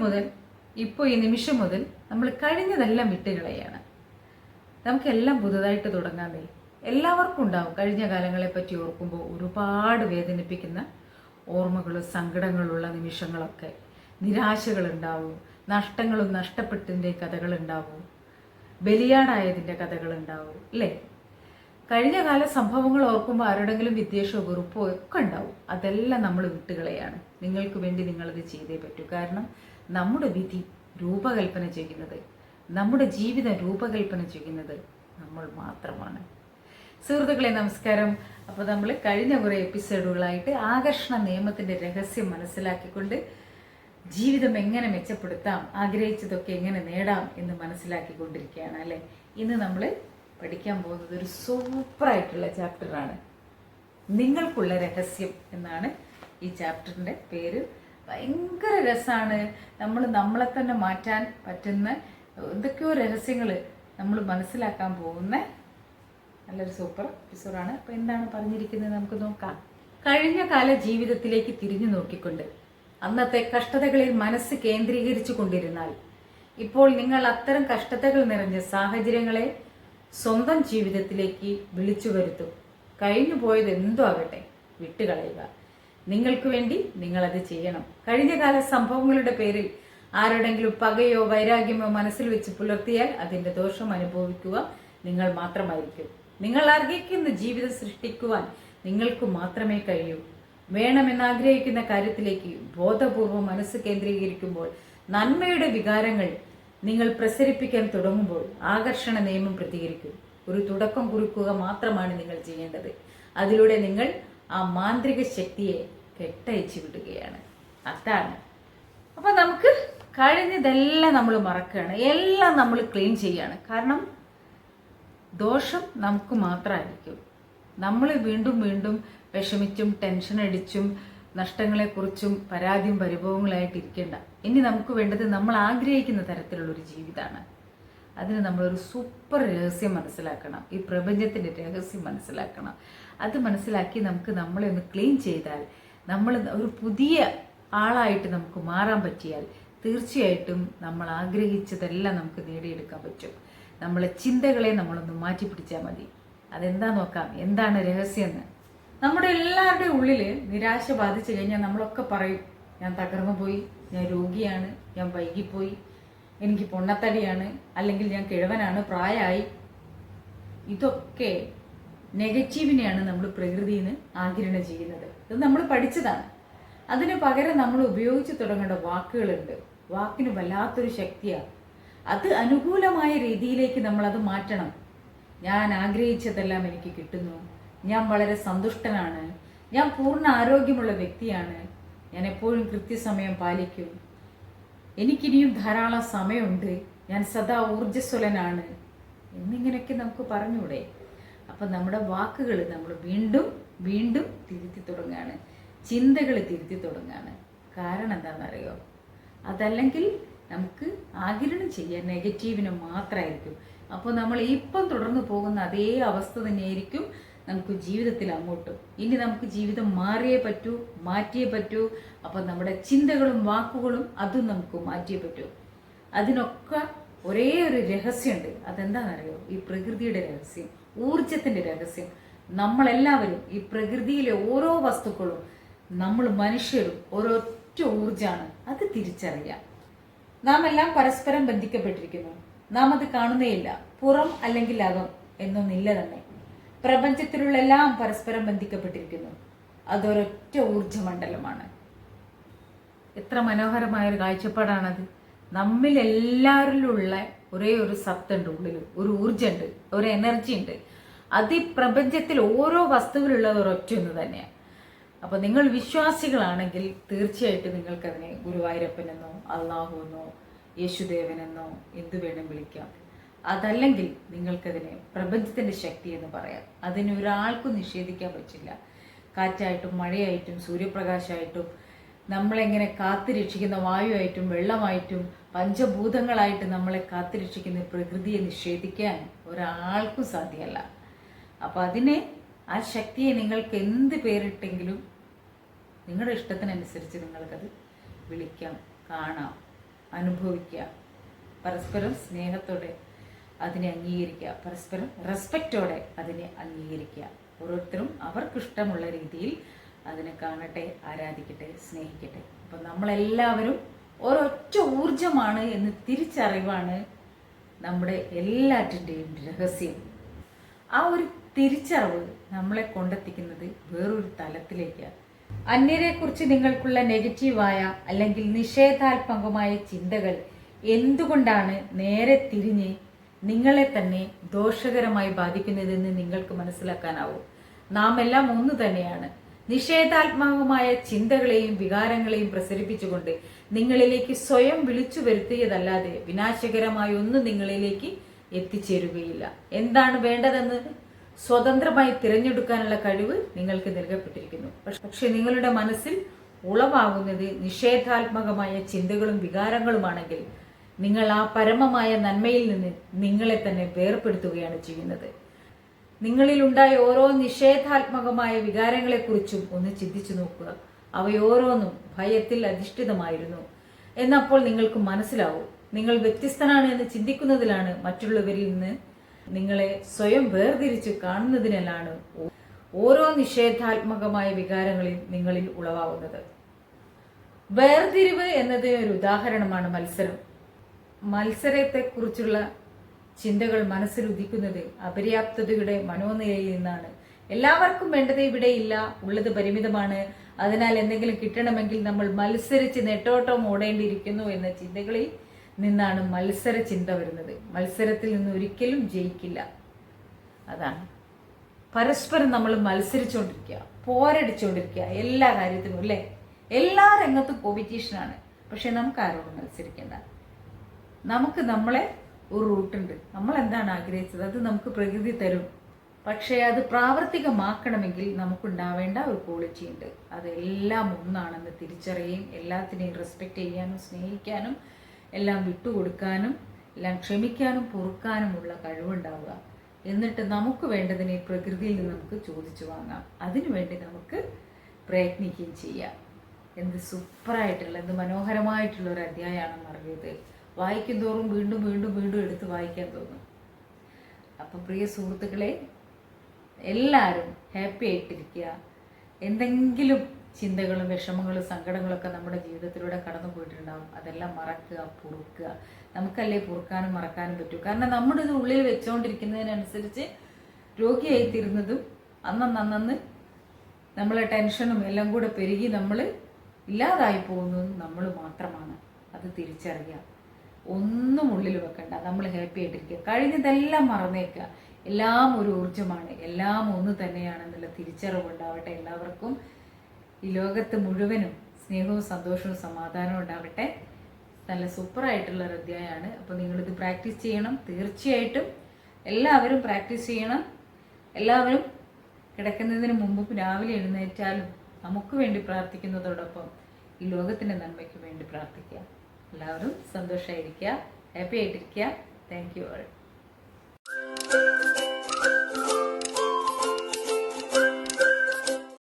മുതൽ ഇപ്പോൾ ഈ നിമിഷം മുതൽ നമ്മൾ കഴിഞ്ഞതെല്ലാം വിട്ടുകളയാണ്. നമുക്കെല്ലാം പുതുതായിട്ട് തുടങ്ങാമേ. എല്ലാവർക്കും ഉണ്ടാവും കഴിഞ്ഞ കാലങ്ങളെ പറ്റി ഓർക്കുമ്പോൾ ഒരുപാട് വേദനിപ്പിക്കുന്ന ഓർമ്മകളും സങ്കടങ്ങളുള്ള നിമിഷങ്ങളൊക്കെ. നിരാശകളുണ്ടാവും, നഷ്ടങ്ങളും നഷ്ടപ്പെട്ടതിൻ്റെ കഥകളുണ്ടാവും, ബലിയാടായതിൻ്റെ കഥകളുണ്ടാവും, അല്ലേ? കഴിഞ്ഞ കാല സംഭവങ്ങൾ ഓർക്കുമ്പോൾ ആരുടെങ്കിലും വിദ്വേഷമോ വെറുപ്പോ ഒക്കെ ഉണ്ടാവും. അതെല്ലാം നമ്മൾ വിട്ടുകളയാണ്. നിങ്ങൾക്ക് വേണ്ടി നിങ്ങളത് ചെയ്തേ പറ്റൂ. കാരണം നമ്മുടെ വിധി രൂപകൽപ്പന ചെയ്യുന്നത്, നമ്മുടെ ജീവിതം രൂപകൽപ്പന ചെയ്യുന്നത് നമ്മൾ മാത്രമാണ്. സുഹൃത്തുക്കളെ നമസ്കാരം. അപ്പോൾ നമ്മൾ കഴിഞ്ഞ കുറേ എപ്പിസോഡുകളായിട്ട് ആകർഷണ നിയമത്തിൻ്റെ രഹസ്യം മനസ്സിലാക്കിക്കൊണ്ട് ജീവിതം എങ്ങനെ മെച്ചപ്പെടുത്താം, ആഗ്രഹിച്ചതൊക്കെ എങ്ങനെ നേടാം എന്ന് മനസ്സിലാക്കിക്കൊണ്ടിരിക്കുകയാണ്, അല്ലേ? ഇന്ന് നമ്മൾ പഠിക്കാൻ പോകുന്നത് ഒരു സൂപ്പറായിട്ടുള്ള ചാപ്റ്ററാണ്. നിങ്ങൾക്കുള്ള രഹസ്യം എന്നാണ് ഈ ചാപ്റ്ററിൻ്റെ പേര്. ഭയങ്കര രസമാണ്. നമ്മളെ തന്നെ മാറ്റാൻ പറ്റുന്ന എന്തൊക്കെയോ രഹസ്യങ്ങൾ നമ്മൾ മനസ്സിലാക്കാൻ പോകുന്ന നല്ലൊരു സൂപ്പർ എപ്പിസോഡാണ്. അപ്പോൾ എന്താണ് പറഞ്ഞിരിക്കുന്നത് നമുക്ക് നോക്കാം. കഴിഞ്ഞ കാല ജീവിതത്തിലേക്ക് തിരിഞ്ഞു നോക്കിക്കൊണ്ട് അന്നത്തെ കഷ്ടതകളിൽ മനസ്സ് കേന്ദ്രീകരിച്ചു കൊണ്ടിരുന്നാൽ ഇപ്പോൾ നിങ്ങൾ അത്തരം കഷ്ടതകൾ നിറഞ്ഞ സാഹചര്യങ്ങളെ സ്വന്തം ജീവിതത്തിലേക്ക് വിളിച്ചു വരുത്തും. കഴിഞ്ഞു പോയത് എന്തോ ആകട്ടെ വിട്ടുകളയുക. നിങ്ങൾക്ക് വേണ്ടി നിങ്ങളത് ചെയ്യണം. കഴിഞ്ഞ കാല സംഭവങ്ങളുടെ പേരിൽ ആരുടെങ്കിലും പകയോ വൈരാഗ്യമോ മനസ്സിൽ വെച്ച് പുലർത്തിയാൽ അതിന്റെ ദോഷം അനുഭവിക്കുക നിങ്ങൾ മാത്രമായിരിക്കും. നിങ്ങൾ അർഹിക്കുന്ന ജീവിതം സൃഷ്ടിക്കുവാൻ നിങ്ങൾക്ക് മാത്രമേ കഴിയൂ. വേണമെന്നാഗ്രഹിക്കുന്ന കാര്യത്തിലേക്ക് ബോധപൂർവം മനസ്സ് കേന്ദ്രീകരിക്കുമ്പോൾ, നന്മയുടെ വികാരങ്ങൾ നിങ്ങൾ പ്രസരിപ്പിക്കാൻ തുടങ്ങുമ്പോൾ ആകർഷണ നിയമം പ്രതികരിക്കും. ഒരു തുടക്കം കുറിക്കുക മാത്രമാണ് നിങ്ങൾ ചെയ്യേണ്ടത്. അതിലൂടെ നിങ്ങൾ ആ മാന്ത്രിക ശക്തിയെ കെട്ടയച്ചു വിടുകയാണ്. അതാണ്. അപ്പൊ നമുക്ക് കഴിഞ്ഞതെല്ലാം നമ്മൾ മറക്കുകയാണ്, എല്ലാം നമ്മൾ ക്ലീൻ ചെയ്യാണ്. കാരണം ദോഷം നമുക്ക് മാത്രമായിരിക്കും. നമ്മൾ വീണ്ടും വീണ്ടും വിഷമിച്ചും ടെൻഷൻ അടിച്ചും നഷ്ടങ്ങളെക്കുറിച്ചും പരാതിയും പരിഭവങ്ങളായിട്ട് ഇരിക്കേണ്ട. ഇനി നമുക്ക് വേണ്ടത് നമ്മൾ ആഗ്രഹിക്കുന്ന തരത്തിലുള്ളൊരു ജീവിതമാണ്. അതിന് നമ്മളൊരു സൂപ്പർ രഹസ്യം മനസ്സിലാക്കണം. ഈ പ്രപഞ്ചത്തിൻ്റെ രഹസ്യം മനസ്സിലാക്കണം. അത് മനസ്സിലാക്കി നമുക്ക് നമ്മളെ ഒന്ന് ക്ലീൻ ചെയ്താൽ, നമ്മൾ ഒരു പുതിയ ആളായിട്ട് നമുക്ക് മാറാൻ പറ്റിയാൽ തീർച്ചയായിട്ടും നമ്മൾ ആഗ്രഹിച്ചതെല്ലാം നമുക്ക് നേടിയെടുക്കാൻ പറ്റും. നമ്മളെ ചിന്തകളെ നമ്മളൊന്ന് മാറ്റി പിടിച്ചാൽ മതി. അതെന്താ നോക്കാം, എന്താണ് രഹസ്യം എന്ന്. നമ്മുടെ എല്ലാവരുടെയും ഉള്ളിൽ നിരാശ ബാധിച്ചു കഴിഞ്ഞാൽ നമ്മളൊക്കെ പറയും, ഞാൻ തകർന്നു പോയി, ഞാൻ രോഗിയാണ്, ഞാൻ വൈകിപ്പോയി, എനിക്ക് പൊണ്ണത്തടിയാണ്, അല്ലെങ്കിൽ ഞാൻ കിഴവനാണ്, പ്രായമായി. ഇതൊക്കെ നെഗറ്റീവിനെയാണ് നമ്മൾ പ്രകൃതിയിൽ നിന്ന് ആഗിരണം ചെയ്യുന്നത്. ഇത് നമ്മൾ പഠിച്ചതാണ്. അതിന് പകരം നമ്മൾ ഉപയോഗിച്ച് തുടങ്ങേണ്ട വാക്കുകളുണ്ട്. വാക്കിന് വല്ലാത്തൊരു ശക്തിയാണ്. അത് അനുകൂലമായ രീതിയിലേക്ക് നമ്മളത് മാറ്റണം. ഞാൻ ആഗ്രഹിച്ചതെല്ലാം എനിക്ക് കിട്ടുന്നു, ഞാൻ വളരെ സന്തുഷ്ടനാണ്, ഞാൻ പൂർണ്ണ ആരോഗ്യമുള്ള വ്യക്തിയാണ്, ഞാൻ എപ്പോഴും കൃത്യസമയം പാലിക്കും, എനിക്കിനിയും ധാരാളം സമയമുണ്ട്, ഞാൻ സദാ ഊർജ്ജസ്വലനാണ് എന്നിങ്ങനെയൊക്കെ നമുക്ക് പറഞ്ഞൂടെ? അപ്പം നമ്മുടെ വാക്കുകൾ നമ്മൾ വീണ്ടും വീണ്ടും തിരുത്തി തുടങ്ങുകയാണ്, ചിന്തകൾ തിരുത്തി തുടങ്ങുകയാണ്. കാരണം എന്താണെന്നറിയോ? അതല്ലെങ്കിൽ നമുക്ക് ആഗിരണം ചെയ്യാൻ നെഗറ്റീവിന് മാത്രമായിരിക്കും. അപ്പോൾ നമ്മൾ ഇപ്പം തുടർന്ന് പോകുന്ന അതേ അവസ്ഥ തന്നെയായിരിക്കും നമുക്ക് ജീവിതത്തിൽ അങ്ങോട്ടും. ഇനി നമുക്ക് ജീവിതം മാറിയേ പറ്റൂ, മാറ്റിയേ പറ്റൂ. അപ്പം നമ്മുടെ ചിന്തകളും വാക്കുകളും അതും നമുക്ക് മാറ്റിയേ പറ്റൂ. അതിനൊക്കെ ഒരേ ഒരു രഹസ്യമുണ്ട്. അതെന്താണെന്നറിയോ? ഈ പ്രകൃതിയുടെ രഹസ്യം, ഊർജത്തിൻ്റെ രഹസ്യം. നമ്മളെല്ലാവരും, ഈ പ്രകൃതിയിലെ ഓരോ വസ്തുക്കളും, നമ്മൾ മനുഷ്യരും ഒരൊറ്റ ഊർജമാണ്. അത് തിരിച്ചറിയാം. നാം എല്ലാം പരസ്പരം ബന്ധിക്കപ്പെട്ടിരിക്കുന്നു. നാം അത് കാണുന്നേയില്ല. പുറം അല്ലെങ്കിൽ അകം എന്നൊന്നില്ല തന്നെ. പ്രപഞ്ചത്തിലുള്ള എല്ലാം പരസ്പരം ബന്ധിക്കപ്പെട്ടിരിക്കുന്നു. അതൊരൊറ്റ ഊർജമണ്ഡലമാണ്. എത്ര മനോഹരമായൊരു കാഴ്ചപ്പാടാണത്. നമ്മിൽ എല്ലാവരിലുള്ള ഒരേ ഒരു സത്തുണ്ട്, ഉള്ളിൽ ഒരു ഊർജമുണ്ട്, ഒരു എനർജി ഉണ്ട്. അത് ഈ പ്രപഞ്ചത്തിൽ ഓരോ വസ്തുവിലുള്ളത് ഒരൊറ്റ ഒന്ന് തന്നെയാണ്. അപ്പോൾ നിങ്ങൾ വിശ്വാസികളാണെങ്കിൽ തീർച്ചയായിട്ടും നിങ്ങൾക്കതിനെ ഗുരുവായൂരപ്പനെന്നോ അള്ളാഹുവെന്നോ യേശുദേവനെന്നോ എന്തു വേണം വിളിക്കാം. അതല്ലെങ്കിൽ നിങ്ങൾക്കതിനെ പ്രപഞ്ചത്തിൻ്റെ ശക്തി എന്ന് പറയാം. അതിന് ഒരാൾക്കും നിഷേധിക്കാൻ പറ്റില്ല. കാറ്റായിട്ടും മഴയായിട്ടും സൂര്യപ്രകാശമായിട്ടും നമ്മളെങ്ങനെ കാത്തുരക്ഷിക്കുന്ന വായുവായിട്ടും വെള്ളമായിട്ടും പഞ്ചഭൂതങ്ങളായിട്ട് നമ്മളെ കാത്തുരക്ഷിക്കുന്ന പ്രകൃതിയെ നിഷേധിക്കാൻ ഒരാൾക്കും സാധ്യമല്ല. അപ്പോൾ അതിനെ, ആ ശക്തിയെ നിങ്ങൾക്ക് എന്ത് പേരിട്ടെങ്കിലും നിങ്ങളുടെ ഇഷ്ടത്തിനനുസരിച്ച് നിങ്ങൾക്കത് വിളിക്കാം, കാണാം. അനുഭവിക്കുക, പരസ്പരം സ്നേഹത്തോടെ അതിനെ അംഗീകരിക്കുക, പരസ്പരം റെസ്പെക്റ്റോടെ അതിനെ അംഗീകരിക്കുക. ഓരോരുത്തരും അവർക്കിഷ്ടമുള്ള രീതിയിൽ അതിനെ കാണട്ടെ, ആരാധിക്കട്ടെ, സ്നേഹിക്കട്ടെ. അപ്പം നമ്മളെല്ലാവരും ഒരൊറ്റ ഊർജമാണ് എന്ന് തിരിച്ചറിവാണ് നമ്മുടെ എല്ലാറ്റിൻ്റെയും രഹസ്യം. ആ ഒരു തിരിച്ചറിവ് നമ്മളെ കൊണ്ടെത്തിക്കുന്നത് വേറൊരു തലത്തിലേക്കാണ്. അന്യരെക്കുറിച്ച് നിങ്ങൾക്കുള്ള നെഗറ്റീവായ അല്ലെങ്കിൽ നിഷേധാത്മകമായ ചിന്തകൾ എന്തുകൊണ്ടാണ് നേരെ തിരിഞ്ഞ് നിങ്ങളെ തന്നെ ദോഷകരമായി ബാധിക്കുന്നതെന്ന് നിങ്ങൾക്ക് മനസ്സിലാക്കാനാവും. നാം എല്ലാം ഒന്ന് തന്നെയാണ്. നിഷേധാത്മകമായ ചിന്തകളെയും വികാരങ്ങളെയും പ്രസരിപ്പിച്ചുകൊണ്ട് നിങ്ങളിലേക്ക് സ്വയം വിളിച്ചു വരുത്തിയതല്ലാതെ വിനാശകരമായ ഒന്നും നിങ്ങളിലേക്ക് എത്തിച്ചേരുകയില്ല. എന്താണ് വേണ്ടതെന്ന് സ്വതന്ത്രമായി തിരഞ്ഞെടുക്കാനുള്ള കഴിവ് നിങ്ങൾക്ക് നൽകപ്പെട്ടിരിക്കുന്നു. പക്ഷെ നിങ്ങളുടെ മനസ്സിൽ ഉളവാകുന്നത് നിഷേധാത്മകമായ ചിന്തകളും വികാരങ്ങളുമാണെങ്കിൽ നിങ്ങൾ ആ പരമമായ നന്മയിൽ നിന്ന് നിങ്ങളെ തന്നെ വേർപെടുത്തുകയാണ് ചെയ്യുന്നത്. നിങ്ങളിൽ ഉണ്ടായ ഓരോ നിഷേധാത്മകമായ വികാരങ്ങളെക്കുറിച്ചും ഒന്ന് ചിന്തിച്ചു നോക്കുക. അവയോരോന്നും ഭയത്തിൽ അധിഷ്ഠിതമായിരുന്നു. എന്നപ്പോൾ നിങ്ങൾക്ക് മനസ്സിലാവും, നിങ്ങൾ വ്യത്യസ്തനാണ് എന്ന് ചിന്തിക്കുന്നതിലാണ്, മറ്റുള്ളവരിൽ നിന്ന് നിങ്ങളെ സ്വയം വേർതിരിച്ച് കാണുന്നതിനാലാണ് ഓരോ നിഷേധാത്മകമായ വികാരങ്ങളിൽ നിങ്ങളിൽ ഉളവാകുന്നത്. വേർതിരിവ് എന്നതിന് ഒരു ഉദാഹരണമാണ് മത്സരം. മത്സരത്തെക്കുറിച്ചുള്ള ചിന്തകൾ മനസ്സിൽ ഉദിക്കുന്നത് അപര്യാപ്തതയുടെ മനോനിലയിൽ നിന്നാണ്. എല്ലാവർക്കും വേണ്ടത് ഇവിടെ ഇല്ല, ഉള്ളത് പരിമിതമാണ്, അതിനാൽ എന്തെങ്കിലും കിട്ടണമെങ്കിൽ നമ്മൾ മത്സരിച്ച് നെട്ടോട്ടം ഓടേണ്ടിയിരിക്കുന്നു എന്ന ചിന്തകളിൽ നിന്നാണ് മത്സര ചിന്ത വരുന്നത്. മത്സരത്തിൽ നിന്ന് ഒരിക്കലും ജയിക്കില്ല. അതാണ് പരസ്പരം നമ്മൾ മത്സരിച്ചുകൊണ്ടിരിക്കുക, പോരടിച്ചുകൊണ്ടിരിക്കുക എല്ലാ കാര്യത്തിനും, അല്ലേ? എല്ലാ രംഗത്തും കോമ്പറ്റീഷനാണ്. പക്ഷെ നമുക്ക് ആരോടും മത്സരിക്കേണ്ട. നമുക്ക് നമ്മളെ ഒരു റൂട്ടുണ്ട്. നമ്മൾ എന്താണ് ആഗ്രഹിച്ചത് അത് നമുക്ക് പ്രകൃതി തരും. പക്ഷേ അത് പ്രാവർത്തികമാക്കണമെങ്കിൽ നമുക്കുണ്ടാവേണ്ട ഒരു ക്വാളിറ്റി ഉണ്ട്. അതെല്ലാം ഒന്നാണെന്ന് തിരിച്ചറിയുകയും എല്ലാത്തിനെയും റെസ്പെക്റ്റ് ചെയ്യാനും സ്നേഹിക്കാനും എല്ലാം വിട്ടുകൊടുക്കാനും എല്ലാം ക്ഷമിക്കാനും പൊറുക്കാനുമുള്ള കഴിവുണ്ടാവുക. എന്നിട്ട് നമുക്ക് വേണ്ടതിനെ പ്രകൃതിയിൽ നിന്ന് നമുക്ക് ചോദിച്ചു വാങ്ങാം. അതിനുവേണ്ടി നമുക്ക് പ്രയത്നിക്കുകയും ചെയ്യാം. എന്ത് സൂപ്പറായിട്ടുള്ള, എന്ത് മനോഹരമായിട്ടുള്ള ഒരു അധ്യായമാണെന്ന് അറിയത്. വായിക്കും തോറും വീണ്ടും വീണ്ടും വീണ്ടും എടുത്ത് വായിക്കാൻ തോന്നും. അപ്പം പ്രിയ സുഹൃത്തുക്കളെ, എല്ലാവരും ഹാപ്പി ആയിട്ടിരിക്കുക. എന്തെങ്കിലും ചിന്തകളും വിഷമങ്ങളും സങ്കടങ്ങളൊക്കെ നമ്മുടെ ജീവിതത്തിലൂടെ കടന്നു പോയിട്ടുണ്ടാവും. അതെല്ലാം മറക്കുക, പൊറുക്കുക. നമുക്കല്ലേ പൊറുക്കാനും മറക്കാനും പറ്റൂ. കാരണം നമ്മുടെ ഇത് ഉള്ളിൽ വെച്ചുകൊണ്ടിരിക്കുന്നതിനനുസരിച്ച് രോഗിയായിത്തീരുന്നതും അന്നന്ന് നമ്മളെ ടെൻഷനും എല്ലാം കൂടെ പെരുകി നമ്മൾ ഇല്ലാതായി പോകുന്നതും നമ്മൾ മാത്രമാണ്. അത് തിരിച്ചറിയുക. ഒന്നും ഉള്ളിൽ വെക്കണ്ട. നമ്മൾ ഹാപ്പി ആയിട്ടിരിക്കുക. കഴിഞ്ഞതെല്ലാം മറന്നേക്കുക. എല്ലാം ഒരു ഊർജ്ജമാണ്, എല്ലാം ഒന്ന് തന്നെയാണെന്നുള്ള തിരിച്ചറിവുണ്ടാവട്ടെ എല്ലാവർക്കും. ഈ ലോകത്ത് മുഴുവനും സ്നേഹവും സന്തോഷവും സമാധാനവും ഉണ്ടാവട്ടെ. നല്ല സൂപ്പറായിട്ടുള്ളൊരു അധ്യായമാണ്. അപ്പോൾ നിങ്ങളിത് പ്രാക്ടീസ് ചെയ്യണം. തീർച്ചയായിട്ടും എല്ലാവരും പ്രാക്ടീസ് ചെയ്യണം. എല്ലാവരും കിടക്കുന്നതിന് മുമ്പ് രാവിലെ എഴുന്നേറ്റാലും നമുക്ക് വേണ്ടി പ്രാർത്ഥിക്കുന്നതോടൊപ്പം ഈ ലോകത്തിൻ്റെ നന്മയ്ക്ക് വേണ്ടി പ്രാർത്ഥിക്കുക. എല്ലാവരും സന്തോഷമായിരിക്കുക, ഹാപ്പി ആയിട്ടിരിക്കുക. Thank you all.